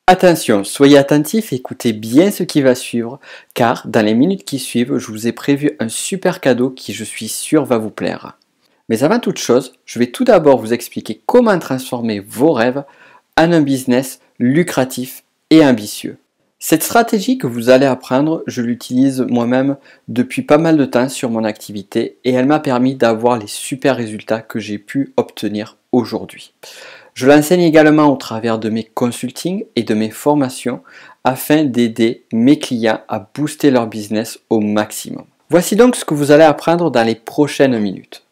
Attention, soyez attentifs et écoutez bien ce qui va suivre, car dans les minutes qui suivent, je vous ai prévu un super cadeau qui, je suis sûr, va vous plaire. Mais avant toute chose, je vais tout d'abord vous expliquer comment transformer vos rêves en un business lucratif et ambitieux. Cette stratégie que vous allez apprendre, je l'utilise moi-même depuis pas mal de temps sur mon activité et elle m'a permis d'avoir les super résultats que j'ai pu obtenir aujourd'hui. Je l'enseigne également au travers de mes consultings et de mes formations afin d'aider mes clients à booster leur business au maximum. Voici donc ce que vous allez apprendre dans les prochaines minutes.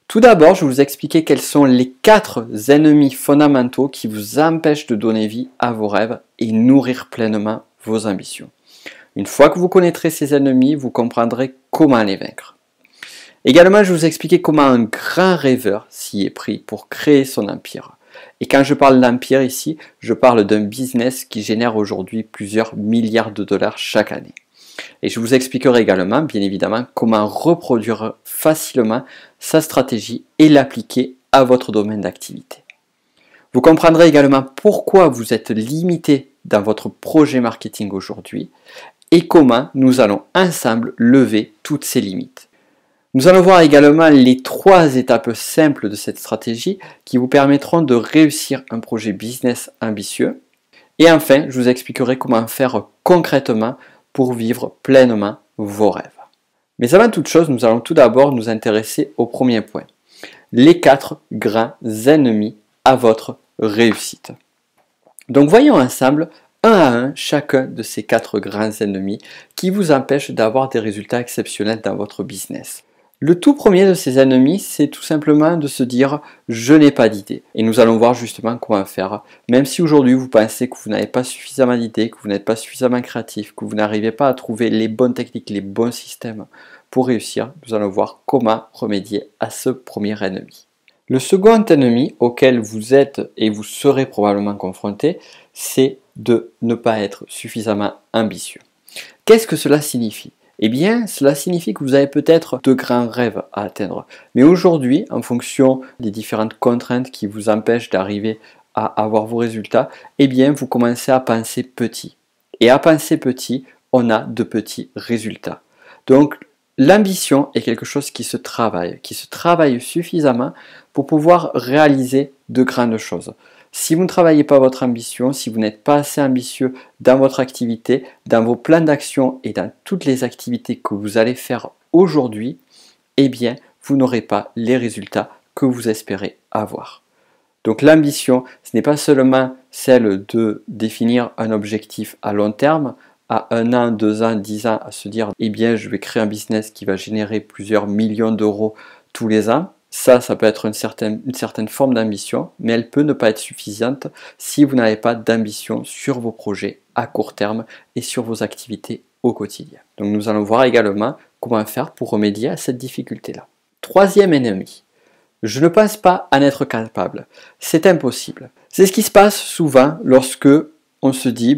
Tout d'abord, je vais vous expliquer quels sont les 4 ennemis fondamentaux qui vous empêchent de donner vie à vos rêves et nourrir pleinement vos ambitions. Une fois que vous connaîtrez ces ennemis, vous comprendrez comment les vaincre. Également, je vais vous expliquer comment un grand rêveur s'y est pris pour créer son empire. Et quand je parle d'empire ici, je parle d'un business qui génère aujourd'hui plusieurs milliards de dollars chaque année. Et je vous expliquerai également, bien évidemment, comment reproduire facilement sa stratégie et l'appliquer à votre domaine d'activité. Vous comprendrez également pourquoi vous êtes limité dans votre projet marketing aujourd'hui et comment nous allons ensemble lever toutes ces limites. Nous allons voir également les 3 étapes simples de cette stratégie qui vous permettront de réussir un projet business ambitieux. Et enfin, je vous expliquerai comment faire concrètement pour vivre pleinement vos rêves. Mais avant toute chose, nous allons tout d'abord nous intéresser au premier point. Les 4 grands ennemis à votre réussite. Donc voyons ensemble un à un chacun de ces 4 grands ennemis qui vous empêchent d'avoir des résultats exceptionnels dans votre business. Le tout premier de ces ennemis, c'est tout simplement de se dire « je n'ai pas d'idée ». Et nous allons voir justement comment faire. Même si aujourd'hui vous pensez que vous n'avez pas suffisamment d'idées, que vous n'êtes pas suffisamment créatif, que vous n'arrivez pas à trouver les bonnes techniques, les bons systèmes pour réussir, nous allons voir comment remédier à ce premier ennemi. Le second ennemi auquel vous êtes et vous serez probablement confronté, c'est de ne pas être suffisamment ambitieux. Qu'est-ce que cela signifie ? Eh bien, cela signifie que vous avez peut-être de grands rêves à atteindre. Mais aujourd'hui, en fonction des différentes contraintes qui vous empêchent d'arriver à avoir vos résultats, eh bien, vous commencez à penser petit. Et à penser petit, on a de petits résultats. Donc, l'ambition est quelque chose qui se travaille suffisamment pour pouvoir réaliser de grandes choses. Si vous ne travaillez pas votre ambition, si vous n'êtes pas assez ambitieux dans votre activité, dans vos plans d'action et dans toutes les activités que vous allez faire aujourd'hui, eh bien, vous n'aurez pas les résultats que vous espérez avoir. Donc l'ambition, ce n'est pas seulement celle de définir un objectif à long terme, à 1 an, 2 ans, 10 ans, à se dire, eh bien, je vais créer un business qui va générer plusieurs millions d'euros tous les ans. Ça peut être une certaine forme d'ambition, mais elle peut ne pas être suffisante si vous n'avez pas d'ambition sur vos projets à court terme et sur vos activités au quotidien. Donc nous allons voir également comment faire pour remédier à cette difficulté-là. Troisième ennemi, je ne pense pas en être capable. C'est impossible. C'est ce qui se passe souvent lorsque on se dit,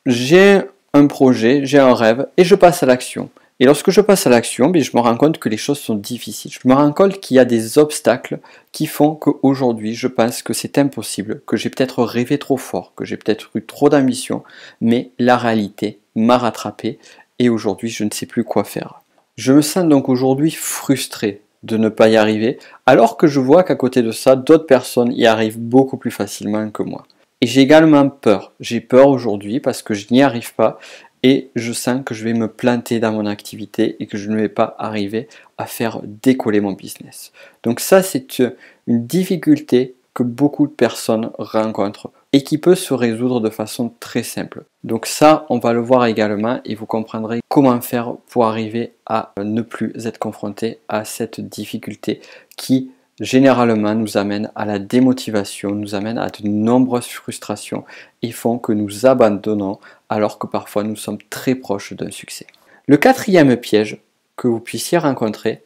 j'ai un projet, j'ai un rêve et je passe à l'action. Et lorsque je passe à l'action, je me rends compte que les choses sont difficiles. Je me rends compte qu'il y a des obstacles qui font qu'aujourd'hui, je pense que c'est impossible, que j'ai peut-être rêvé trop fort, que j'ai peut-être eu trop d'ambition, mais la réalité m'a rattrapé et aujourd'hui, je ne sais plus quoi faire. Je me sens donc aujourd'hui frustré de ne pas y arriver, alors que je vois qu'à côté de ça, d'autres personnes y arrivent beaucoup plus facilement que moi. Et j'ai également peur. J'ai peur aujourd'hui parce que je n'y arrive pas. Et je sens que je vais me planter dans mon activité et que je ne vais pas arriver à faire décoller mon business. Donc ça, c'est une difficulté que beaucoup de personnes rencontrent et qui peut se résoudre de façon très simple. Donc ça, on va le voir également et vous comprendrez comment faire pour arriver à ne plus être confronté à cette difficulté qui généralement nous amène à la démotivation, nous amène à de nombreuses frustrations et font que nous abandonnons alors que parfois nous sommes très proches d'un succès. Le 4e piège que vous puissiez rencontrer,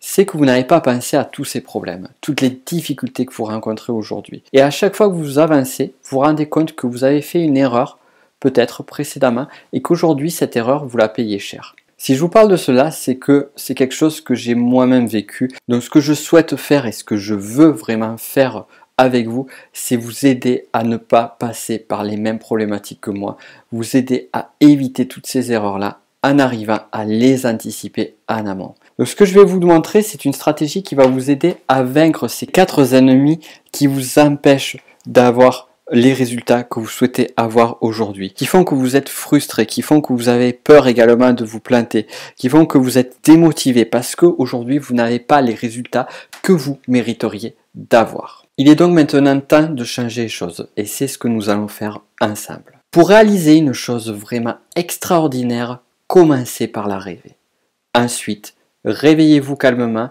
c'est que vous n'avez pas pensé à tous ces problèmes, toutes les difficultés que vous rencontrez aujourd'hui. Et à chaque fois que vous avancez, vous vous rendez compte que vous avez fait une erreur, peut-être précédemment, et qu'aujourd'hui cette erreur, vous la payez cher. Si je vous parle de cela, c'est que c'est quelque chose que j'ai moi-même vécu. Donc ce que je souhaite faire et ce que je veux vraiment faire avec vous, c'est vous aider à ne pas passer par les mêmes problématiques que moi, vous aider à éviter toutes ces erreurs-là en arrivant à les anticiper en amont. Donc ce que je vais vous montrer, c'est une stratégie qui va vous aider à vaincre ces 4 ennemis qui vous empêchent d'avoir les résultats que vous souhaitez avoir aujourd'hui, qui font que vous êtes frustré, qui font que vous avez peur également de vous planter, qui font que vous êtes démotivé parce qu'aujourd'hui vous n'avez pas les résultats que vous mériteriez d'avoir. Il est donc maintenant temps de changer les choses et c'est ce que nous allons faire ensemble. Pour réaliser une chose vraiment extraordinaire, commencez par la rêver. Ensuite, réveillez-vous calmement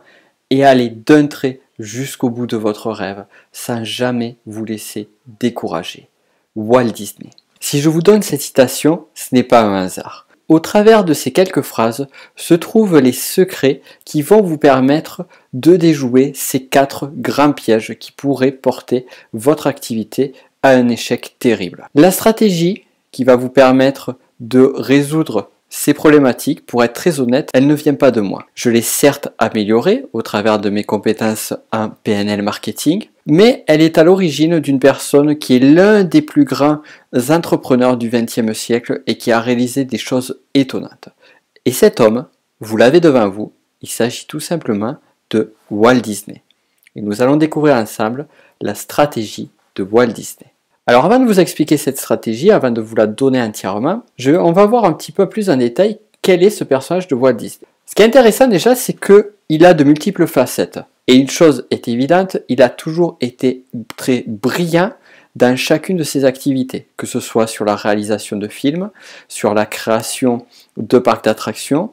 et allez d'un trait jusqu'au bout de votre rêve sans jamais vous laisser décourager. Walt Disney. Si je vous donne cette citation, ce n'est pas un hasard. Au travers de ces quelques phrases se trouvent les secrets qui vont vous permettre de déjouer ces 4 grands pièges qui pourraient porter votre activité à un échec terrible. La stratégie qui va vous permettre de résoudre ces problématiques, pour être très honnête, elles ne viennent pas de moi. Je l'ai certes améliorée au travers de mes compétences en PNL marketing, mais elle est à l'origine d'une personne qui est l'un des plus grands entrepreneurs du XXe siècle et qui a réalisé des choses étonnantes. Et cet homme, vous l'avez devant vous, il s'agit tout simplement de Walt Disney. Et nous allons découvrir ensemble la stratégie de Walt Disney. Alors avant de vous expliquer cette stratégie, avant de vous la donner entièrement, on va voir un petit peu plus en détail quel est ce personnage de Walt Disney. Ce qui est intéressant déjà, c'est qu'il a de multiples facettes. Et une chose est évidente, il a toujours été très brillant dans chacune de ses activités, que ce soit sur la réalisation de films, sur la création de parcs d'attractions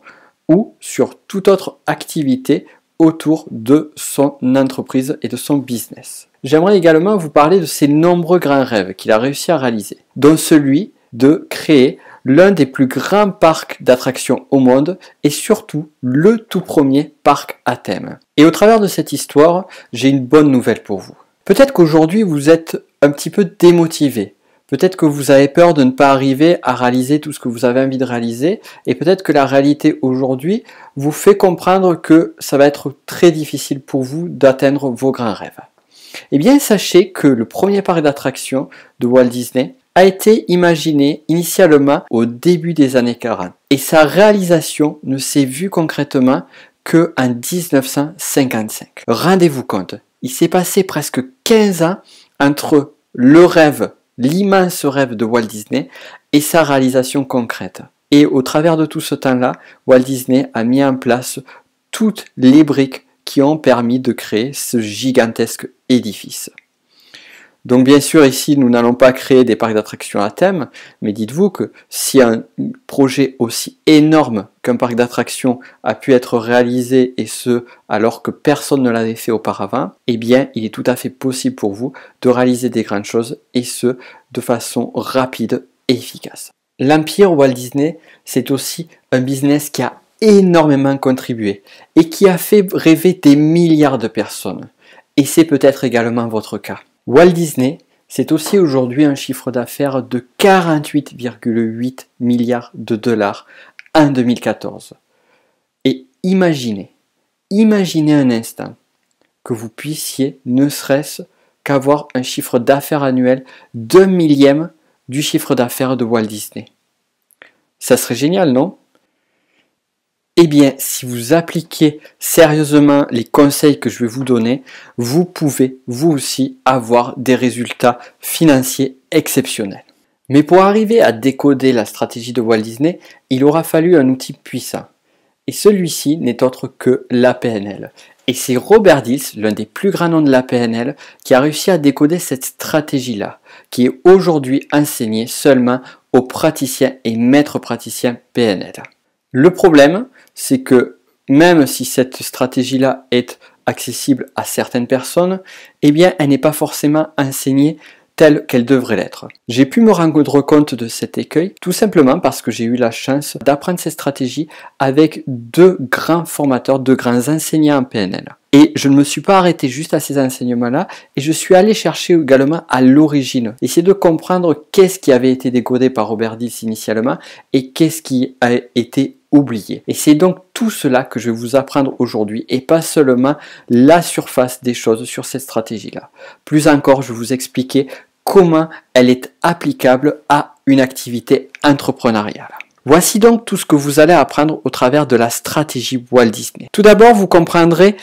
ou sur toute autre activité autour de son entreprise et de son business. J'aimerais également vous parler de ses nombreux grands rêves qu'il a réussi à réaliser, dont celui de créer l'un des plus grands parcs d'attractions au monde et surtout le tout premier parc à thème. Et au travers de cette histoire, j'ai une bonne nouvelle pour vous. Peut-être qu'aujourd'hui vous êtes un petit peu démotivé. Peut-être que vous avez peur de ne pas arriver à réaliser tout ce que vous avez envie de réaliser et peut-être que la réalité aujourd'hui vous fait comprendre que ça va être très difficile pour vous d'atteindre vos grands rêves. Eh bien, sachez que le premier parc d'attractions de Walt Disney a été imaginé initialement au début des années 40 et sa réalisation ne s'est vue concrètement qu'en 1955. Rendez-vous compte, il s'est passé presque 15 ans entre le rêve, l'immense rêve de Walt Disney et sa réalisation concrète. Et au travers de tout ce temps-là, Walt Disney a mis en place toutes les briques qui ont permis de créer ce gigantesque édifice. Donc bien sûr ici nous n'allons pas créer des parcs d'attractions à thème, mais dites-vous que si un projet aussi énorme qu'un parc d'attractions a pu être réalisé et ce alors que personne ne l'avait fait auparavant, eh bien il est tout à fait possible pour vous de réaliser des grandes choses et ce de façon rapide et efficace. L'empire Walt Disney, c'est aussi un business qui a énormément contribué et qui a fait rêver des milliards de personnes. Et c'est peut-être également votre cas. Walt Disney, c'est aussi aujourd'hui un chiffre d'affaires de 48,8 milliards de dollars en 2014. Et imaginez un instant que vous puissiez ne serait-ce qu'avoir un chiffre d'affaires annuel d'1 millième du chiffre d'affaires de Walt Disney. Ça serait génial, non ? Eh bien, si vous appliquez sérieusement les conseils que je vais vous donner, vous pouvez, vous aussi, avoir des résultats financiers exceptionnels. Mais pour arriver à décoder la stratégie de Walt Disney, il aura fallu un outil puissant. Et celui-ci n'est autre que la PNL. Et c'est Robert Dilts, l'un des plus grands noms de la PNL, qui a réussi à décoder cette stratégie-là, qui est aujourd'hui enseignée seulement aux praticiens et maîtres praticiens PNL. Le problème, c'est que même si cette stratégie-là est accessible à certaines personnes, eh bien, elle n'est pas forcément enseignée telle qu'elle devrait l'être. J'ai pu me rendre compte de cet écueil tout simplement parce que j'ai eu la chance d'apprendre cette stratégie avec 2 grands formateurs, 2 grands enseignants en PNL. Et je ne me suis pas arrêté juste à ces enseignements-là et je suis allé chercher également à l'origine. Essayer de comprendre qu'est-ce qui avait été décodé par Robert Dilts initialement et qu'est-ce qui a été oublié. Et c'est donc tout cela que je vais vous apprendre aujourd'hui et pas seulement la surface des choses sur cette stratégie-là. Plus encore, je vais vous expliquer comment elle est applicable à une activité entrepreneuriale. Voici donc tout ce que vous allez apprendre au travers de la stratégie Walt Disney. Tout d'abord, vous comprendrez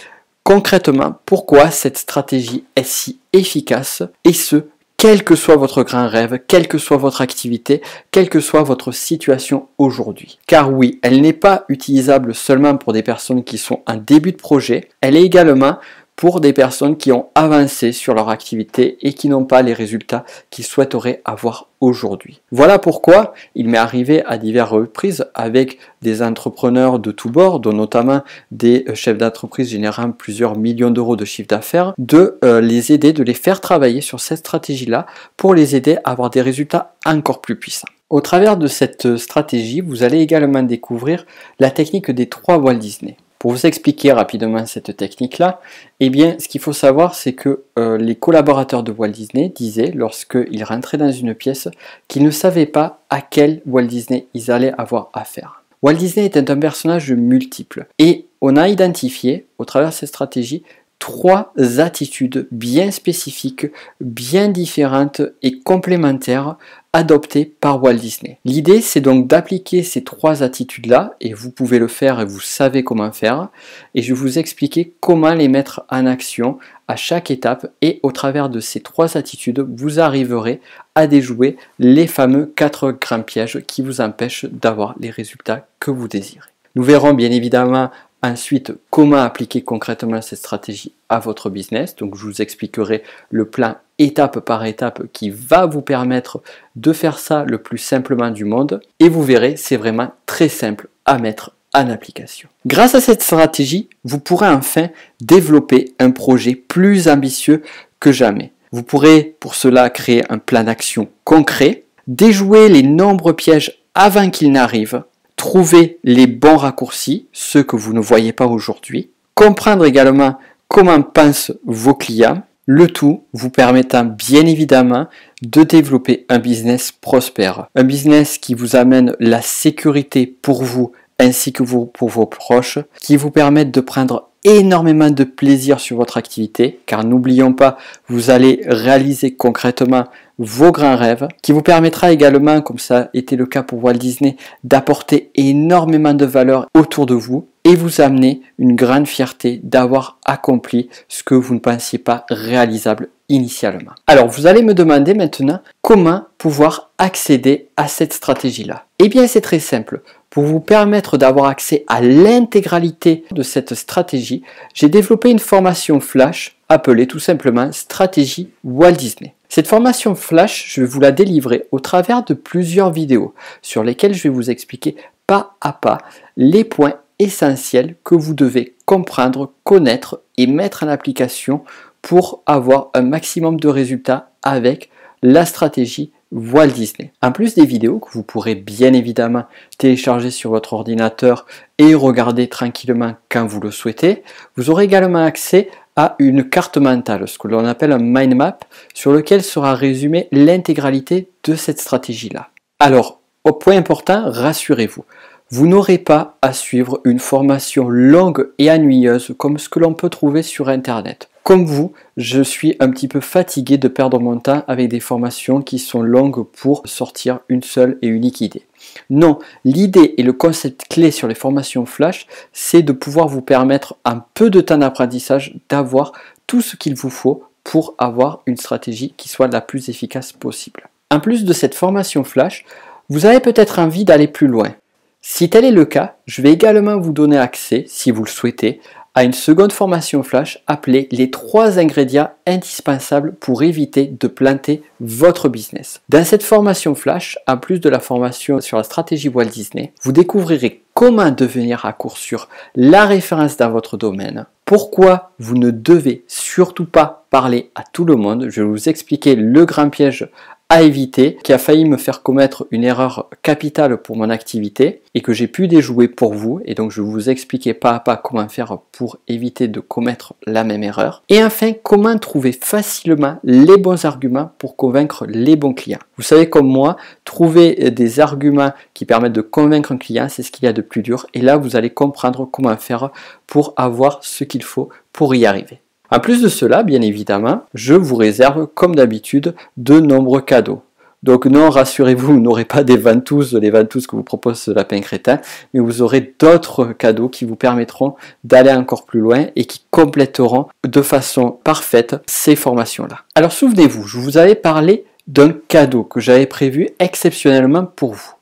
concrètement pourquoi cette stratégie est si efficace et ce, quel que soit votre grand rêve, quelle que soit votre activité, quelle que soit votre situation aujourd'hui. Car oui, elle n'est pas utilisable seulement pour des personnes qui sont en début de projet, elle est également pour des personnes qui ont avancé sur leur activité et qui n'ont pas les résultats qu'ils souhaiteraient avoir aujourd'hui. Voilà pourquoi il m'est arrivé à diverses reprises avec des entrepreneurs de tous bords, dont notamment des chefs d'entreprise générant plusieurs millions d'euros de chiffre d'affaires, de les aider, de les faire travailler sur cette stratégie-là pour les aider à avoir des résultats encore plus puissants. Au travers de cette stratégie, vous allez également découvrir la technique des 3 Walt Disney. Pour vous expliquer rapidement cette technique-là, eh bien, ce qu'il faut savoir, c'est que les collaborateurs de Walt Disney disaient, lorsqu'ils rentraient dans une pièce, qu'ils ne savaient pas à quel Walt Disney ils allaient avoir affaire. Walt Disney était un personnage multiple et on a identifié, au travers de cette stratégie, 3 attitudes bien spécifiques, bien différentes et complémentaires adoptées par Walt Disney. L'idée, c'est donc d'appliquer ces 3 attitudes-là, et vous pouvez le faire et vous savez comment faire, et je vais vous expliquer comment les mettre en action à chaque étape, et au travers de ces 3 attitudes, vous arriverez à déjouer les fameux 4 grands pièges qui vous empêchent d'avoir les résultats que vous désirez. Nous verrons bien évidemment ensuite, comment appliquer concrètement cette stratégie à votre business. Donc, je vous expliquerai le plan étape par étape qui va vous permettre de faire ça le plus simplement du monde. Et vous verrez, c'est vraiment très simple à mettre en application. Grâce à cette stratégie, vous pourrez enfin développer un projet plus ambitieux que jamais. Vous pourrez pour cela créer un plan d'action concret, déjouer les nombreux pièges avant qu'ils n'arrivent, trouver les bons raccourcis, ceux que vous ne voyez pas aujourd'hui, comprendre également comment pensent vos clients, le tout vous permettant bien évidemment de développer un business prospère, un business qui vous amène la sécurité pour vous ainsi que pour vos proches, qui vous permettent de prendre énormément de plaisir sur votre activité, car n'oublions pas, vous allez réaliser concrètement vos grands rêves, qui vous permettra également, comme ça a été le cas pour Walt Disney, d'apporter énormément de valeur autour de vous et vous amener une grande fierté d'avoir accompli ce que vous ne pensiez pas réalisable initialement. Alors vous allez me demander maintenant comment pouvoir accéder à cette stratégie-là. Eh bien c'est très simple. Pour vous permettre d'avoir accès à l'intégralité de cette stratégie, j'ai développé une formation flash appelée tout simplement Stratégie Walt Disney. Cette formation flash, je vais vous la délivrer au travers de plusieurs vidéos sur lesquelles je vais vous expliquer pas à pas les points essentiels que vous devez comprendre, connaître et mettre en application pour avoir un maximum de résultats avec la stratégie Walt Disney. En plus des vidéos que vous pourrez bien évidemment télécharger sur votre ordinateur et regarder tranquillement quand vous le souhaitez, vous aurez également accès à une carte mentale, ce que l'on appelle un mind map, sur lequel sera résumée l'intégralité de cette stratégie-là. Alors, au point important, rassurez-vous, vous n'aurez pas à suivre une formation longue et ennuyeuse comme ce que l'on peut trouver sur Internet. Comme vous, je suis un petit peu fatigué de perdre mon temps avec des formations qui sont longues pour sortir une seule et unique idée. Non, l'idée et le concept clé sur les formations flash, c'est de pouvoir vous permettre en peu de temps d'apprentissage d'avoir tout ce qu'il vous faut pour avoir une stratégie qui soit la plus efficace possible. En plus de cette formation flash, vous avez peut-être envie d'aller plus loin. Si tel est le cas, je vais également vous donner accès, si vous le souhaitez, à une seconde formation flash appelée les 3 ingrédients indispensables pour éviter de planter votre business. Dans cette formation flash, en plus de la formation sur la stratégie Walt Disney, vous découvrirez comment devenir à coup sûr la référence dans votre domaine, pourquoi vous ne devez surtout pas parler à tout le monde, je vais vous expliquer le grand piège à éviter, qui a failli me faire commettre une erreur capitale pour mon activité et que j'ai pu déjouer pour vous. Et donc je vais vous expliquer pas à pas comment faire pour éviter de commettre la même erreur. Et enfin, comment trouver facilement les bons arguments pour convaincre les bons clients. Vous savez comme moi, trouver des arguments qui permettent de convaincre un client, c'est ce qu'il y a de plus dur. Et là, vous allez comprendre comment faire pour avoir ce qu'il faut pour y arriver. En plus de cela, bien évidemment, je vous réserve, comme d'habitude, de nombreux cadeaux. Donc non, rassurez-vous, vous n'aurez pas des ventouses, les ventouses que vous propose ce lapin crétin, mais vous aurez d'autres cadeaux qui vous permettront d'aller encore plus loin et qui compléteront de façon parfaite ces formations-là. Alors souvenez-vous, je vous avais parlé d'un cadeau que j'avais prévu exceptionnellement pour vous.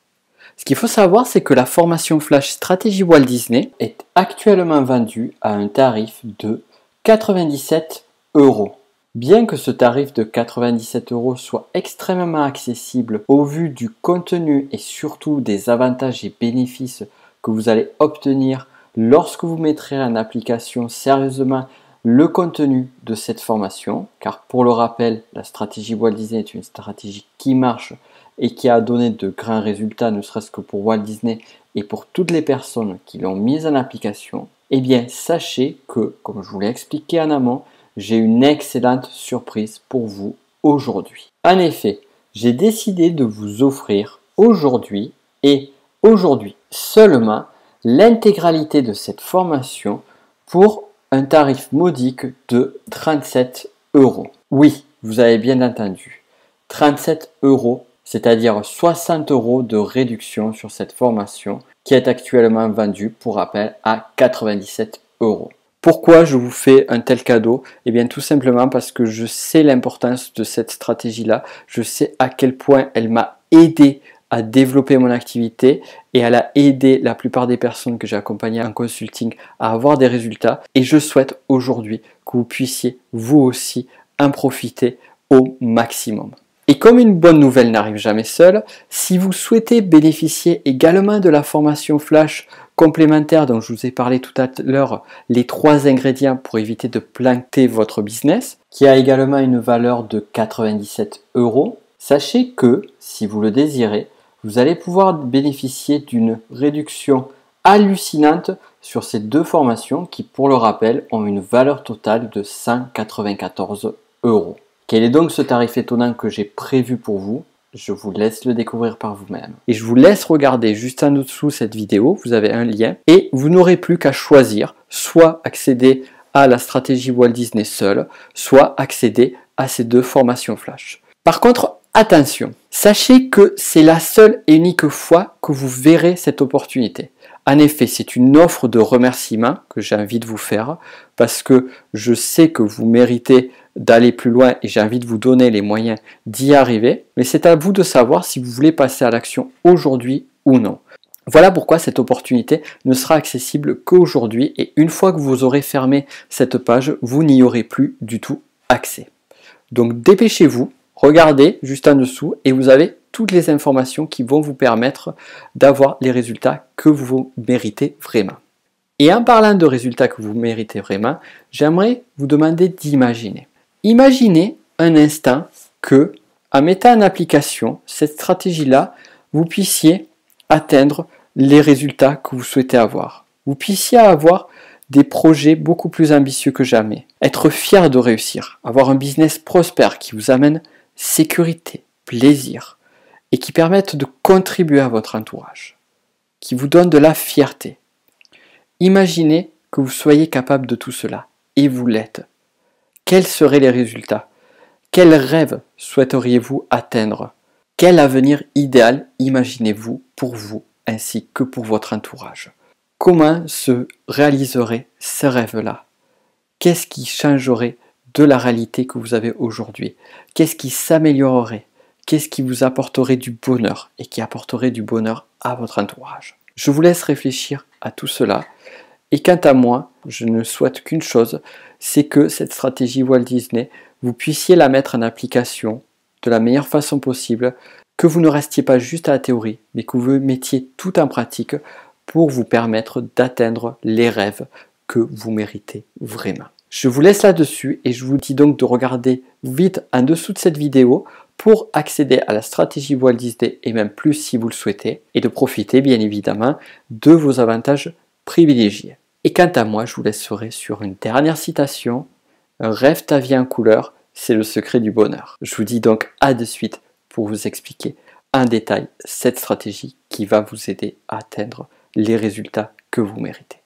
Ce qu'il faut savoir, c'est que la formation Flash Stratégie Walt Disney est actuellement vendue à un tarif de 97 €. Bien que ce tarif de 97 € soit extrêmement accessible au vu du contenu et surtout des avantages et bénéfices que vous allez obtenir lorsque vous mettrez en application sérieusement le contenu de cette formation, car pour le rappel, la stratégie Walt Disney est une stratégie qui marche et qui a donné de grands résultats, ne serait-ce que pour Walt Disney et pour toutes les personnes qui l'ont mise en application. Eh bien, sachez que, comme je vous l'ai expliqué en amont, j'ai une excellente surprise pour vous aujourd'hui. En effet, j'ai décidé de vous offrir aujourd'hui et aujourd'hui seulement l'intégralité de cette formation pour un tarif modique de 37 €. Oui, vous avez bien entendu, 37 €, c'est-à-dire 60 € de réduction sur cette formation qui est actuellement vendue, pour rappel, à 97 €. Pourquoi je vous fais un tel cadeau? Eh bien tout simplement parce que je sais l'importance de cette stratégie-là, je sais à quel point elle m'a aidé à développer mon activité et elle a aidé la plupart des personnes que j'ai accompagnées en consulting à avoir des résultats, et je souhaite aujourd'hui que vous puissiez vous aussi en profiter au maximum. Et comme une bonne nouvelle n'arrive jamais seule, si vous souhaitez bénéficier également de la formation Flash complémentaire dont je vous ai parlé tout à l'heure, les 3 ingrédients pour éviter de planter votre business, qui a également une valeur de 97 €, sachez que, si vous le désirez, vous allez pouvoir bénéficier d'une réduction hallucinante sur ces 2 formations qui, pour le rappel, ont une valeur totale de 194 €. Quel est donc ce tarif étonnant que j'ai prévu pour vous? Je vous laisse le découvrir par vous-même. Et je vous laisse regarder juste en dessous cette vidéo, vous avez un lien, et vous n'aurez plus qu'à choisir, soit accéder à la stratégie Walt Disney seule, soit accéder à ces 2 formations Flash. Par contre, attention, sachez que c'est la seule et unique fois que vous verrez cette opportunité. En effet, c'est une offre de remerciement que j'ai envie de vous faire parce que je sais que vous méritez d'aller plus loin et j'ai envie de vous donner les moyens d'y arriver. Mais c'est à vous de savoir si vous voulez passer à l'action aujourd'hui ou non. Voilà pourquoi cette opportunité ne sera accessible qu'aujourd'hui et une fois que vous aurez fermé cette page, vous n'y aurez plus du tout accès. Donc dépêchez-vous, regardez juste en dessous et vous avez toutes les informations qui vont vous permettre d'avoir les résultats que vous méritez vraiment. Et en parlant de résultats que vous méritez vraiment, j'aimerais vous demander d'imaginer. Imaginez un instant que, en mettant en application cette stratégie-là, vous puissiez atteindre les résultats que vous souhaitez avoir. Vous puissiez avoir des projets beaucoup plus ambitieux que jamais, être fier de réussir, avoir un business prospère qui vous amène sécurité, plaisir, et qui permettent de contribuer à votre entourage, qui vous donne de la fierté. Imaginez que vous soyez capable de tout cela, et vous l'êtes. Quels seraient les résultats? Quels rêves souhaiteriez-vous atteindre? Quel avenir idéal imaginez-vous pour vous, ainsi que pour votre entourage? Comment se réaliseraient ces rêves-là? Qu'est-ce qui changerait de la réalité que vous avez aujourd'hui? Qu'est-ce qui s'améliorerait? Qu'est-ce qui vous apporterait du bonheur et qui apporterait du bonheur à votre entourage? Je vous laisse réfléchir à tout cela. Et quant à moi, je ne souhaite qu'une chose, c'est que cette stratégie Walt Disney, vous puissiez la mettre en application de la meilleure façon possible, que vous ne restiez pas juste à la théorie, mais que vous mettiez tout en pratique pour vous permettre d'atteindre les rêves que vous méritez vraiment. Je vous laisse là-dessus et je vous dis donc de regarder vite en dessous de cette vidéo pour accéder à la stratégie Walt Disney et même plus si vous le souhaitez, et de profiter bien évidemment de vos avantages privilégiés. Et quant à moi, je vous laisserai sur une dernière citation: rêve ta vie en couleur, c'est le secret du bonheur. Je vous dis donc à de suite pour vous expliquer en détail cette stratégie qui va vous aider à atteindre les résultats que vous méritez.